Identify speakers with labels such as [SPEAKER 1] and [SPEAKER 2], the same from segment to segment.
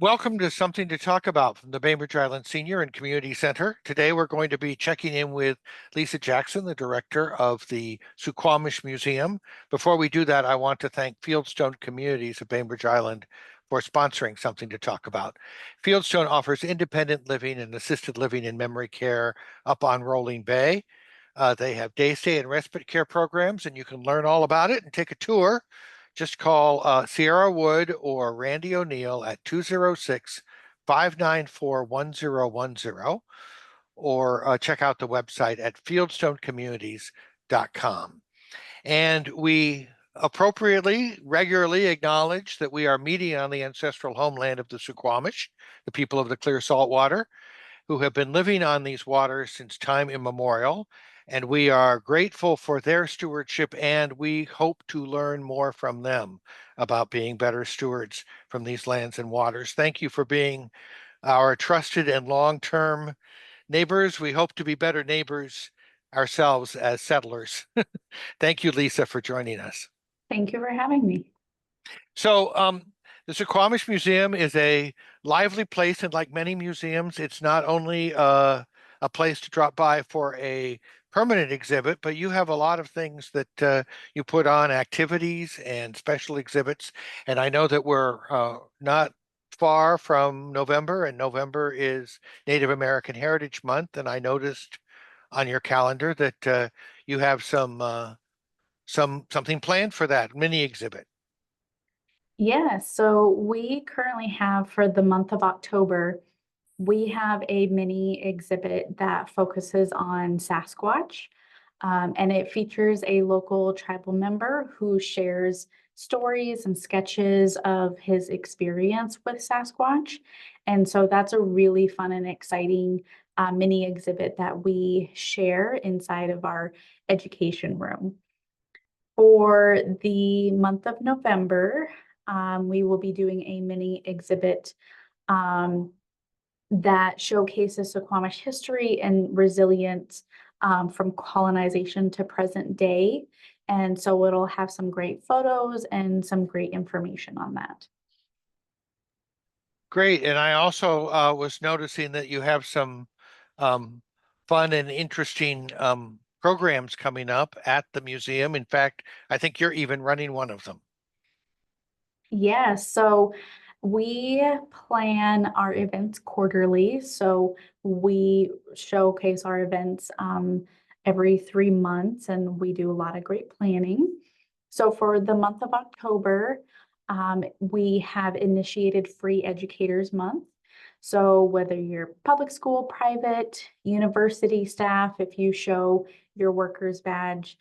[SPEAKER 1] Welcome to Something to Talk About from the Bainbridge Island Senior and Community Center. Today we're going to be checking in with Lisa Jackson, the director of the Suquamish Museum. Before we do that, I want to thank Fieldstone Communities of Bainbridge Island for sponsoring Something to Talk About. Fieldstone offers independent living and assisted living and memory care up on Rolling Bay. They have day stay and respite care programs, and you can learn all about it and take a tour. Just call Sierra Wood or Randy O'Neill at 206-594-1010, or check out the website at fieldstonecommunities.com. And we appropriately, regularly acknowledge that we are meeting on the ancestral homeland of the Suquamish, the people of the clear salt water, who have been living on these waters since time immemorial. And we are grateful for their stewardship, and we hope to learn more from them about being better stewards from these lands and waters. Thank you for being our trusted and long-term neighbors. We hope to be better neighbors ourselves as settlers. Thank you, Lisa, for joining us.
[SPEAKER 2] Thank you for having me.
[SPEAKER 1] So, the Suquamish Museum is a lively place, and like many museums, it's not only a place to drop by for a permanent exhibit, but you have a lot of things that you put on, activities and special exhibits. And I know that we're not far from November, and November is Native American Heritage Month. And I noticed on your calendar that you have something planned for that mini exhibit.
[SPEAKER 2] Yeah, so we currently have for the month of October, we have a mini exhibit that focuses on Sasquatch. And it features a local tribal member who shares stories and sketches of his experience with Sasquatch. And so that's a really fun and exciting mini exhibit that we share inside of our education room. For the month of November, we will be doing a mini exhibit um, that showcases Suquamish history and resilience from colonization to present day. And so it'll have some great photos and some great information on that.
[SPEAKER 1] Great. And I also was noticing that you have some um, fun and interesting programs coming up at the museum. In fact, I think you're even running one of them.
[SPEAKER 2] Yeah, so we plan our events quarterly. So we showcase our events every 3 months, and we do a lot of great planning. So for the month of October, we have initiated Free Educators Month. So whether you're public school, private, university staff, if you show your workers badge,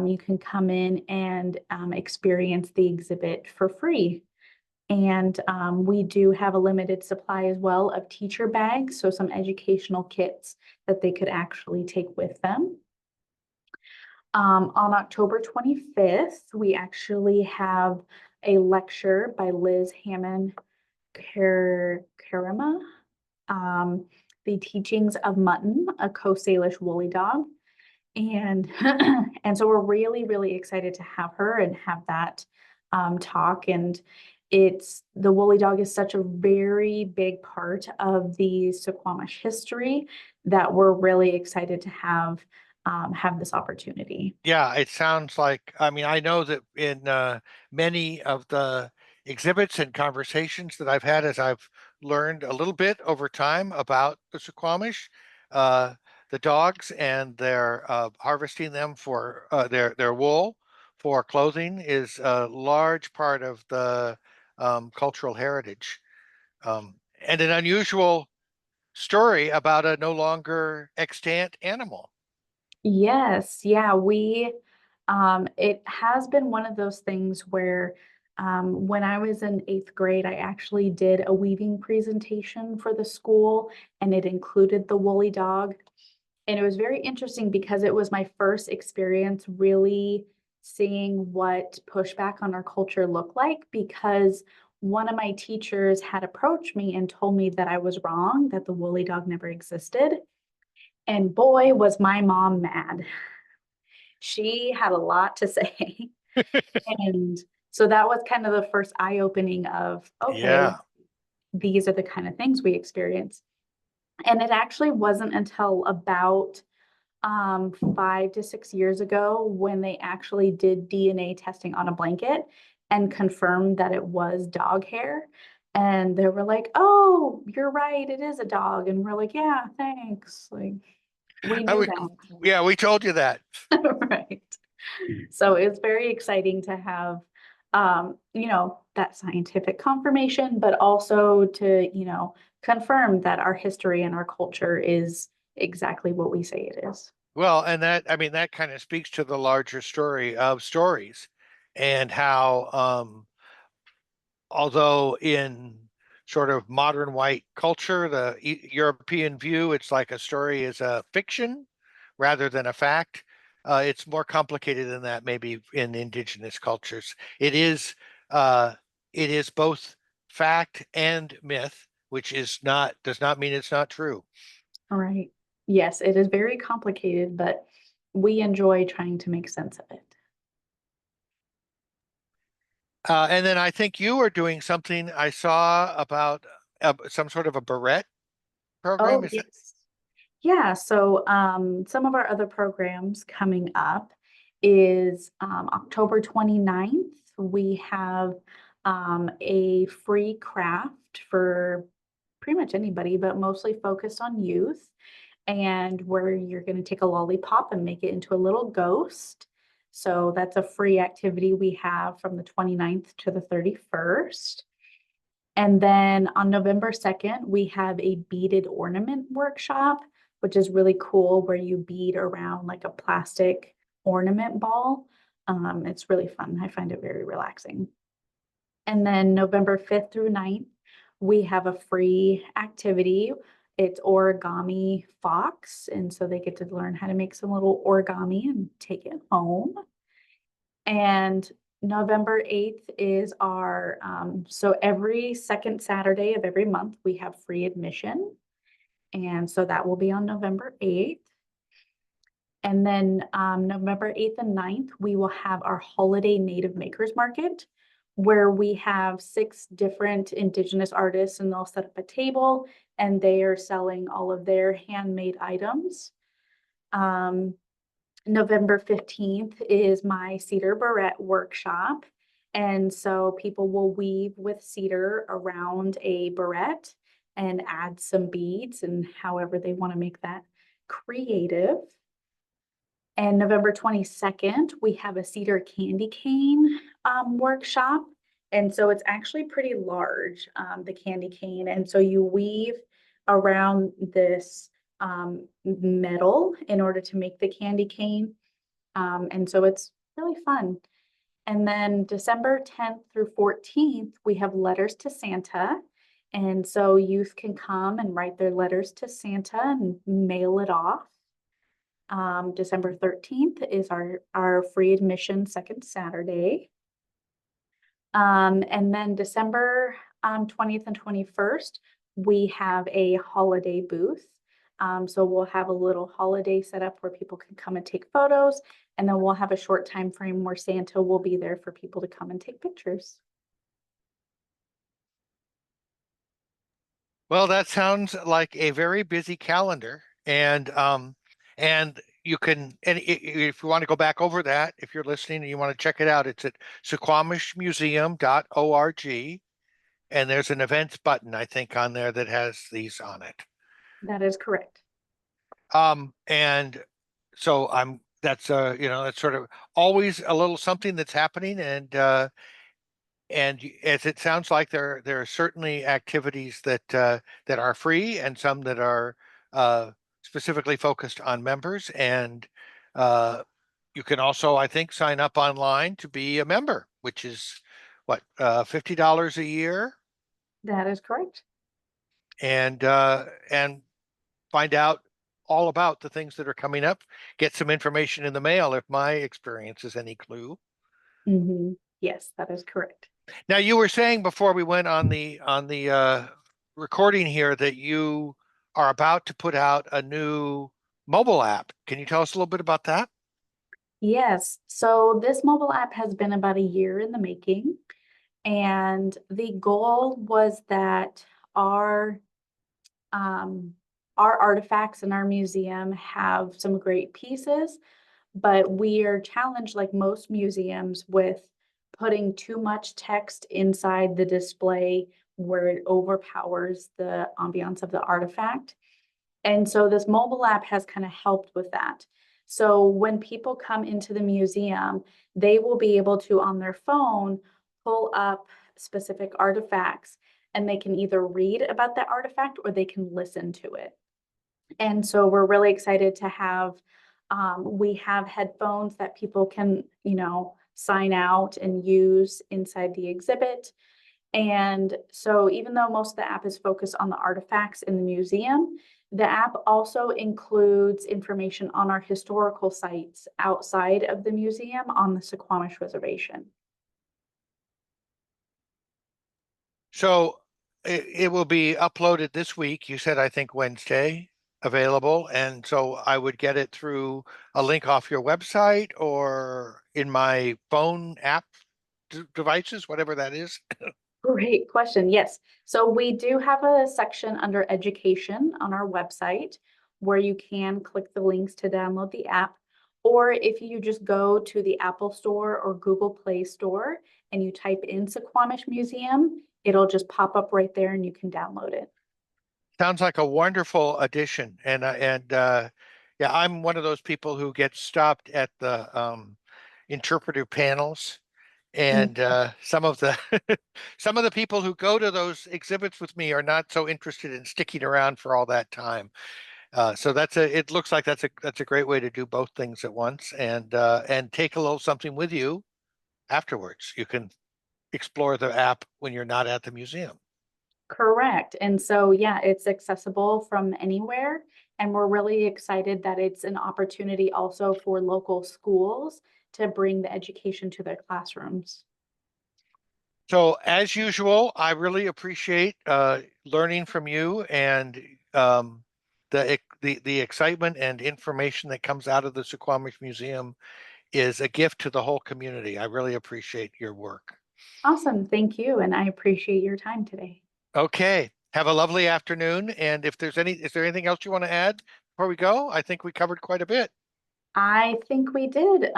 [SPEAKER 2] you can come in and experience the exhibit for free. And we do have a limited supply as well of teacher bags, so some educational kits that they could actually take with them. On October 25th, we actually have a lecture by Liz Hammond Karama, The Teachings of Mutton, a Coast Salish woolly dog. And and so we're really, really excited to have her and have that talk. And it's the woolly dog is such a very big part of the Suquamish history that we're really excited to have this opportunity.
[SPEAKER 1] Yeah, it sounds like, I mean, I know that in many of the exhibits and conversations that I've had as I've learned a little bit over time about the Suquamish, uh, the dogs and their harvesting them for their wool for clothing is a large part of the cultural heritage, and an unusual story about a no longer extant animal.
[SPEAKER 2] Yes, yeah, we it has been one of those things where when I was in 8th grade, I actually did a weaving presentation for the school, and it included the woolly dog. And it was very interesting because it was my first experience really seeing what pushback on our culture looked like, because one of my teachers had approached me and told me that I was wrong, that the woolly dog never existed. And boy, was my mom mad. She had a lot to say. And so that was kind of the first eye opening of, okay,
[SPEAKER 1] Yeah.
[SPEAKER 2] these are the kind of things we experience. And it actually wasn't until about 5 to 6 years ago when they actually did DNA testing on a blanket and confirmed that it was dog hair. And they were like, "Oh, you're right, it is a dog." And we're like, "Yeah, thanks." Like we
[SPEAKER 1] I
[SPEAKER 2] knew
[SPEAKER 1] would,
[SPEAKER 2] that.
[SPEAKER 1] yeah, we told you that.
[SPEAKER 2] Right. So it's very exciting to have, that scientific confirmation, but also to, confirm that our history and our culture is exactly what we say it is.
[SPEAKER 1] Well, and that, I mean, that kind of speaks to the larger story of stories and how, although in sort of modern white culture, the European view, it's like a story is a fiction rather than a fact. It's more complicated than that, maybe in indigenous cultures. Uh, it is both fact and myth, which is not does not mean it's not true.
[SPEAKER 2] All right. Yes, it is very complicated, but we enjoy trying to make sense of it.
[SPEAKER 1] And then I think you are doing something I saw about some sort of a beret program.
[SPEAKER 2] Oh,
[SPEAKER 1] Is that?
[SPEAKER 2] yes. Yeah, so some of our other programs coming up is October 29th. We have a free craft for pretty much anybody, but mostly focused on youth, and where you're going to take a lollipop and make it into a little ghost. So that's a free activity we have from the 29th to the 31st. And then on November 2nd, we have a beaded ornament workshop, which is really cool, where you bead around like a plastic ornament ball. It's really fun. I find it very relaxing. And then November 5th through 9th, we have a free activity. It's origami fox. And so they get to learn how to make some little origami and take it home. And November 8th is so every second Saturday of every month, we have free admission. And so that will be on November 8th. And then November 8th and 9th, we will have our holiday Native Makers Market, where we have 6 different Indigenous artists, and they'll set up a table and they are selling all of their handmade items. Um, November 15th is my cedar barrette workshop. And so people will weave with cedar around a barrette and add some beads and however they want to make that creative. And November 22nd, we have a cedar candy cane workshop. And so it's actually pretty large, the candy cane. And so you weave around this metal in order to make the candy cane. And so it's really fun. And then December 10th through 14th, we have letters to Santa. And so youth can come and write their letters to Santa and mail it off. December 13th is our free admission second Saturday. And then December 20th and 21st, we have a holiday booth. So we'll have a little holiday set up where people can come and take photos, and then we'll have a short time frame where Santa will be there for people to come and take pictures.
[SPEAKER 1] Well, that sounds like a very busy calendar, and you can, and if you want to go back over that, if you're listening and you want to check it out, it's at suquamishmuseum.org, and there's an events button I think on there that has these on it.
[SPEAKER 2] That is correct.
[SPEAKER 1] And so that's sort of always a little something that's happening, and as it sounds like there are certainly activities that are free and some that are uh, specifically focused on members. And uh, you can also, I think, sign up online to be a member, which is what, $50 a year,
[SPEAKER 2] That is correct.
[SPEAKER 1] and find out all about the things that are coming up. Get some information in the mail if my experience is any clue.
[SPEAKER 2] Yes, that is correct.
[SPEAKER 1] Now, you were saying before we went on the recording here that you are about to put out a new mobile app. Can you tell us a little bit about that?
[SPEAKER 2] Yes. So this mobile app has been about a year in the making. And the goal was that um, our artifacts in our museum have some great pieces, but we are challenged, like most museums, with putting too much text inside the display where it overpowers the ambiance of the artifact. And so this mobile app has kind of helped with that. So when people come into the museum, they will be able to, on their phone, pull up specific artifacts, and they can either read about that artifact or they can listen to it. And so we're really excited to have, we have headphones that people can, sign out and use inside the exhibit. And so even though most of the app is focused on the artifacts in the museum, the app also includes information on our historical sites outside of the museum on the Suquamish Reservation.
[SPEAKER 1] So it will be uploaded this week. You said, I think Wednesday available. And so I would get it through a link off your website or in my phone app devices, whatever that is.
[SPEAKER 2] Great question. Yes. So we do have a section under education on our website where you can click the links to download the app. Or if you just go to the Apple Store or Google Play Store and you type in Suquamish Museum, it'll just pop up right there and you can download it.
[SPEAKER 1] Sounds like a wonderful addition. Yeah, I'm one of those people who gets stopped at the interpretive panels.
[SPEAKER 2] Mm.
[SPEAKER 1] And some of the some of the people who go to those exhibits with me are not so interested in sticking around for all that time. So it looks like that's a great way to do both things at once and take a little something with you afterwards. You can explore the app when you're not at the museum.
[SPEAKER 2] Correct. And so, yeah, it's accessible from anywhere. And we're really excited that it's an opportunity also for local schools to bring the education to their classrooms.
[SPEAKER 1] So as usual, I really appreciate learning from you and the excitement and information that comes out of the Suquamish Museum is a gift to the whole community. I really appreciate your work.
[SPEAKER 2] Awesome. Thank you. And I appreciate your time today.
[SPEAKER 1] Okay. Have a lovely afternoon. And if is there anything else you want to add before we go? I think we covered quite a bit.
[SPEAKER 2] I think we did.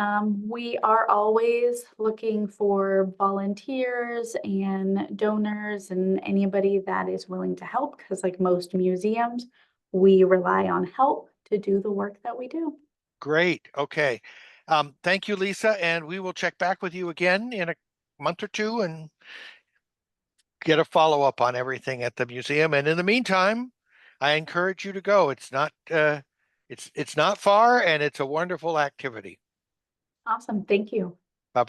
[SPEAKER 2] We are always looking for volunteers and donors and anybody that is willing to help because, like most museums, we rely on help to do the work that we do.
[SPEAKER 1] Great. Okay. Thank you, Lisa. And we will check back with you again in a month or two and get a follow up on everything at the museum. And in the meantime, I encourage you to go. It's not far and it's a wonderful activity.
[SPEAKER 2] Awesome. Thank you.